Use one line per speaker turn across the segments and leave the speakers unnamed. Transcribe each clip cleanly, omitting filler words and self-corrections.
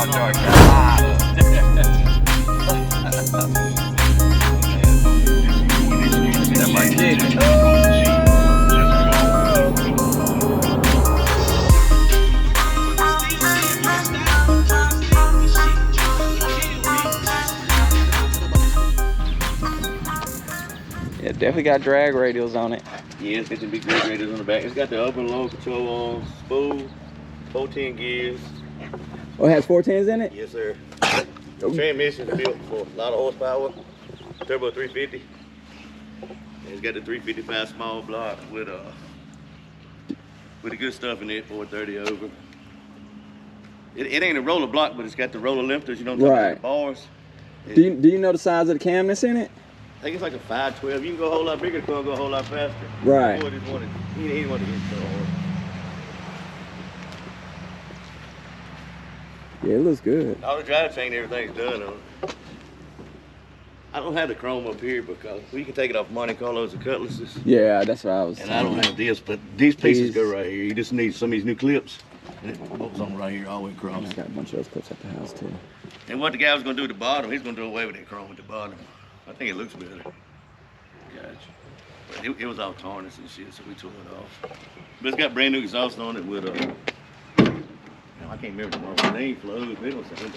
That might get it. Yeah, definitely got drag radials on it.
Yeah, it's got the big drag radials on the back. It's got the up and low control arms, spool, 410 gears.
Oh, it has 410s in it?
Yes, sir. Transmission is built for a lot of horsepower. Turbo 350. And it's got the 355 small block with the good stuff in it, 430 over. It ain't a roller block, but it's got the roller lifters, you know,
right.
The bars.
Do you know the size of the cam that's in it?
I think it's like a 512. You can go a whole lot bigger, the car go a whole lot faster.
Right.
He didn't want to get so hard.
Yeah, it looks good.
All the drivetrain, everything's done on it. I don't have the chrome up here because we can take it off Monte Carlos and Cutlasses.
Yeah, that's what I was.
And I don't have this, but these pieces go right here. You just need some of these new clips. And it bolts on right here all the way across.
I got a bunch of those clips at the house too.
And what the guy was gonna do at the bottom, he's gonna do away with that chrome at the bottom. I think it looks better. Gotcha. But it was all tarnished and shit, so we took it off. But it's got brand new exhaust on it with I can't remember the name, flows, they don't say that.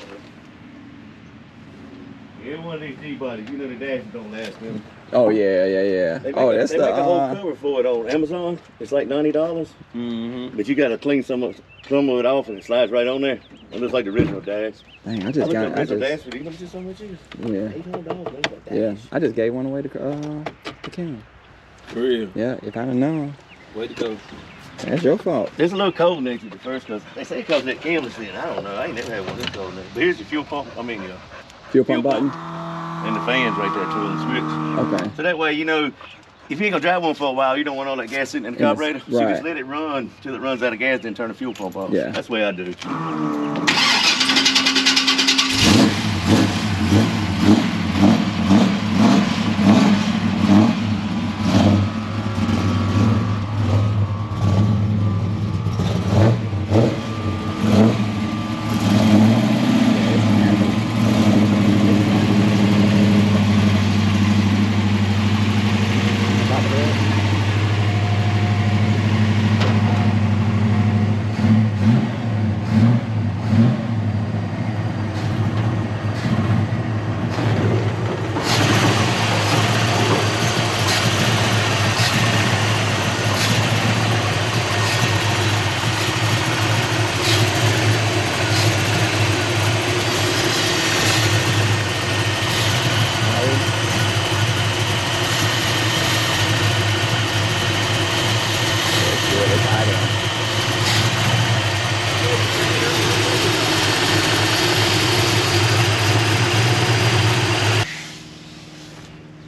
Yeah, one of these G-bodies, you know the dashes don't last them.
Oh yeah.
They make
That's
they
the
make a whole cover for it on Amazon. It's like $90.
Mm-hmm.
But you gotta clean some of it off and it slides right on there. It looks like the original dash.
Dang, I just got
dash for you know just so much is.
Yeah.
$800.
Yeah, I just gave one away to Camino.
For real?
Yeah, if I'd have known.
Way to go.
That's your fault.
It's a little cold next to the first because they say it comes that canvas in. I don't know. I ain't never had one this cold next. But here's your fuel pump. I mean,
Fuel pump button.
And the fans right there too on the switch.
Okay.
So that way, you know, if you ain't gonna drive one for a while, you don't want all that gas sitting in the carburetor. So you just let it run till it runs out of gas, then turn the fuel pump off.
Yeah.
That's the way I do it.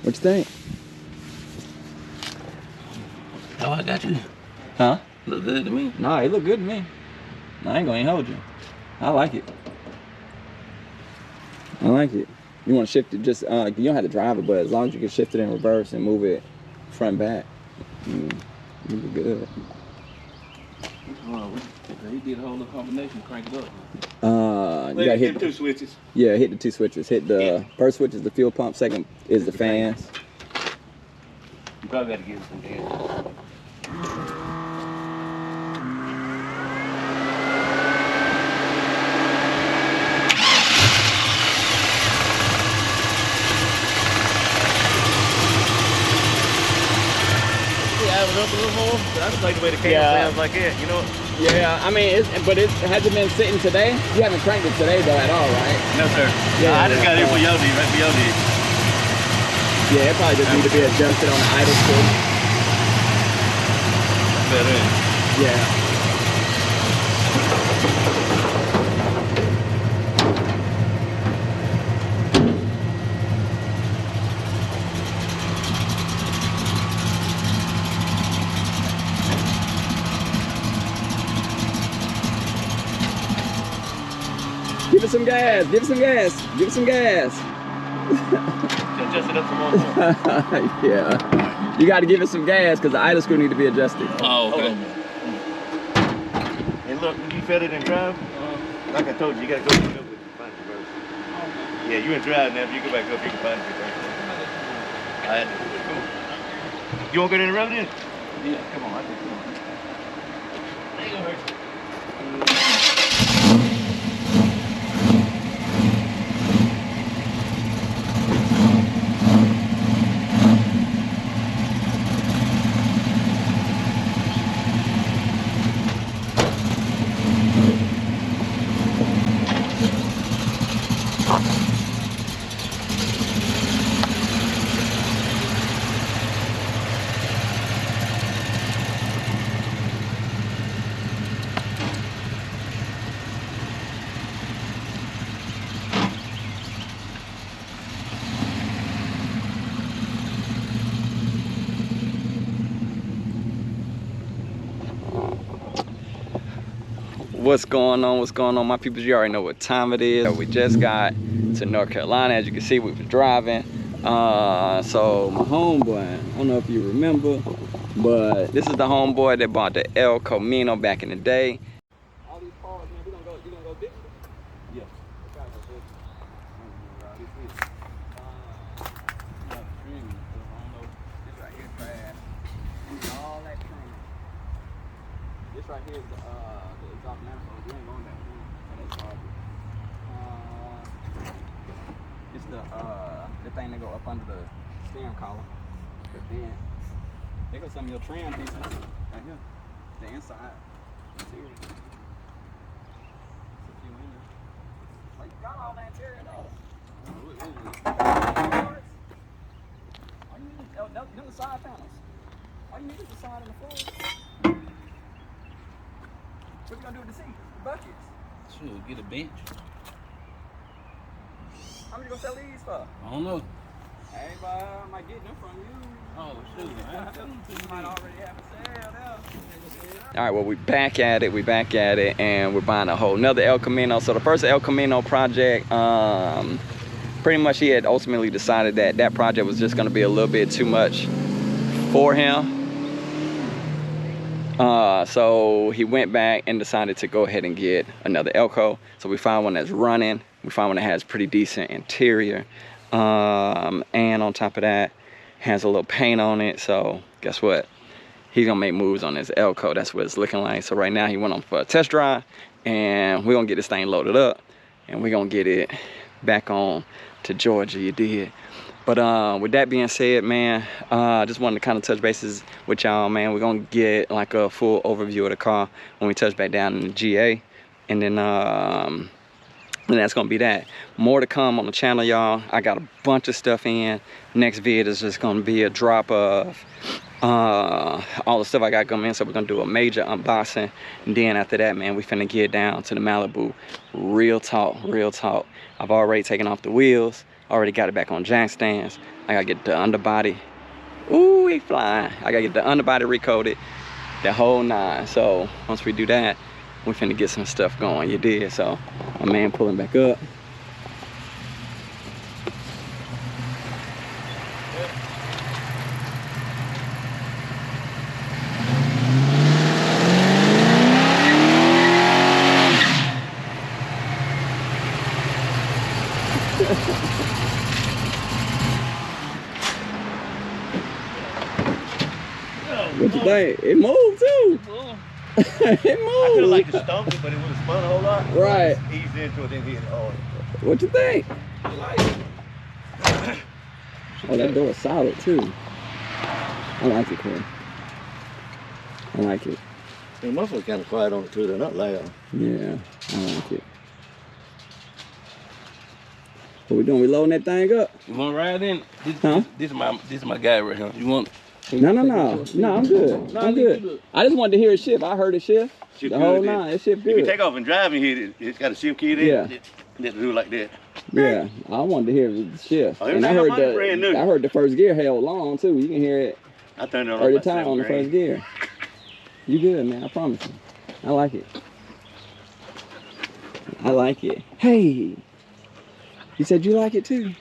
What you think?
Oh, I got you.
Huh?
Look good to me.
Nah, it look good to me. I ain't gonna even hold you. I like it. I like it. You want to shift it just, you don't have to drive it, but as long as you can shift it in reverse and move it front back, you'll be good.
He did a whole little combination, crank it up.
You gotta hit
the 2 switches.
Yeah, hit the 2 switches. Hit the first switch is the fuel pump, second is the fans.
You probably got to give it some gas. Up a little more, but I just like the way the cable sounds like it, you know?
Yeah, I mean, but it hasn't been sitting today? You haven't cranked it today, though, at all, right?
No, sir. Yeah, I just got it for y'all did, right for y'all did.
Yeah, it probably just need to be adjusted on the idle switch.
Better.
Yeah. Give it some gas, give it some gas, give it some gas.
Adjust it up some more.
Yeah. You got to give it some gas because the idle screw need to be adjusted.
Oh, okay.
And look, when you fed it and drive, like I told you, you gotta go back up with the find the reverse. Yeah, you ain't driving now. If you go back up, you can find the reverse. All right. You want to go down the road then?
Yeah, come on, I think come on. Ain't gonna hurt you.
What's going on? What's going on, my people? You already know what time it is. We just got to North Carolina. As you can see, we've been driving. So my homeboy, I don't know if you remember, but this is the homeboy that bought the El Camino back in the day. All these cars, man, you gonna go digital?
Yeah.
This right here trash. All that trim. This right here is the exhaust manifold. You ain't going that way. That's garbage. It's the thing that go up under the steering column. The vent. There goes some of your trim pieces right here. The inside. Interior. It's a few in there. Oh, you got all that interior though. All you need is them the side panels. All you need is the side and the floor. What you gonna do with the seat? The buckets?
Shoot, get a bench.
How much you gonna sell these for?
I don't know.
Hey, I might get them from you.
Oh, shoot. I ain't telling
You
you.
might already have a sale now. All right, well, we back at it, and we're buying a whole nother El Camino. So the first El Camino project, pretty much he had ultimately decided that that project was just gonna be a little bit too much for him. So he went back and decided to go ahead and get another Elco. So we found one that's running. We found one that has pretty decent interior. And on top of that, has a little paint on it. So guess what? He's gonna make moves on this Elco. That's what it's looking like. So right now he went on for a test drive, and we're gonna get this thing loaded up, and we're gonna get it back on to Georgia. You did. But with that being said, man, I just wanted to kind of touch bases with y'all, man. We're gonna get like a full overview of the car when we touch back down in the GA, and then that's gonna be that. More to come on the channel, y'all. I got a bunch of stuff in. Next vid is just gonna be a drop of all the stuff I got coming in. So we're gonna do a major unboxing, and then after that, man, we finna get down to the Malibu. Real talk, real talk. I've already taken off the wheels. Already got it back on jack stands. I gotta get the underbody. Ooh, he flying. I gotta get the underbody recoated, the whole nine. So once we do that, we finna get some stuff going. You did. So my man pulling back up. What you think? It moved too. It moved.
I feel like it stomped it, but it would have spun a whole lot.
Right.
Eased into it, then hit it hard.
What you think?
You like it?
Oh, that door is solid too. I like it, Corey. I like it.
The muffler's kind of quiet on it too. They're not loud.
Yeah, I like it. What we doing? We loading that thing up?
You want to ride in?
Huh?
This is my guy right here. You want?
No, I'm good. I'm good. I just wanted to hear it shift. I heard it shift.
Shift
The whole
good,
nine, it shift
If you
good.
take off and drive and hit it, it's got a shift key there.
Yeah.
Let it do like that.
Yeah, I wanted to hear it shift.
Oh,
And I
everything
heard
on brand new.
I heard the first gear held long too. You can hear it
I turned it on
every
about
time on the first gear. You good, man? I promise you. I like it. I like it. Hey, you said you like it too.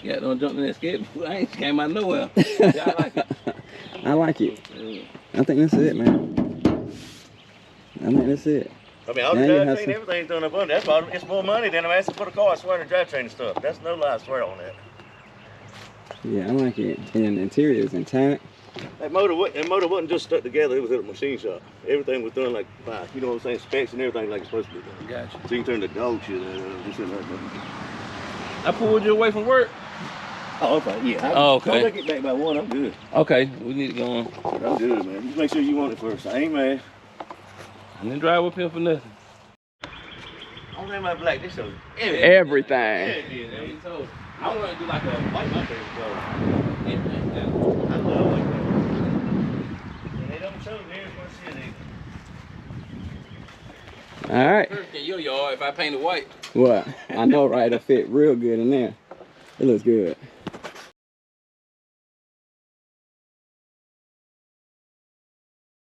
Yeah, don't jump in that skateboard. I ain't came out of nowhere. Yeah, I like it.
I like it.
Yeah.
I think that's it, man. I think that's it.
I mean, all the
Now you
drivetrain,
hustle.
everything's done up under. That's why it's more money than I'm asking for the car. I swear, the drivetrain and stuff. That's no lie, I swear on that.
Yeah, I like it. And the interior is intact.
That motor wasn't just stuck together. It was at a machine shop. Everything was done like by, you know what I'm saying, specs and everything like it's supposed to be done.
Gotcha.
So you can turn the dog shit just in there.
I pulled you away from work.
Oh, okay, yeah.
Oh, okay.
Once I get back by 1, I'm good.
Okay, we need to go on.
I'm good, man. Just make sure you want it first. I ain't mad.
I didn't drive up here for nothing.
Only thing about black, this shows
Everything.
I want to do like a
White my favorite color.
everything.
I love white color. And they don't show near as much shit.
All right.
Perfect in your yard if I painted white.
What? I know, right? It'll fit real good in there. It looks good.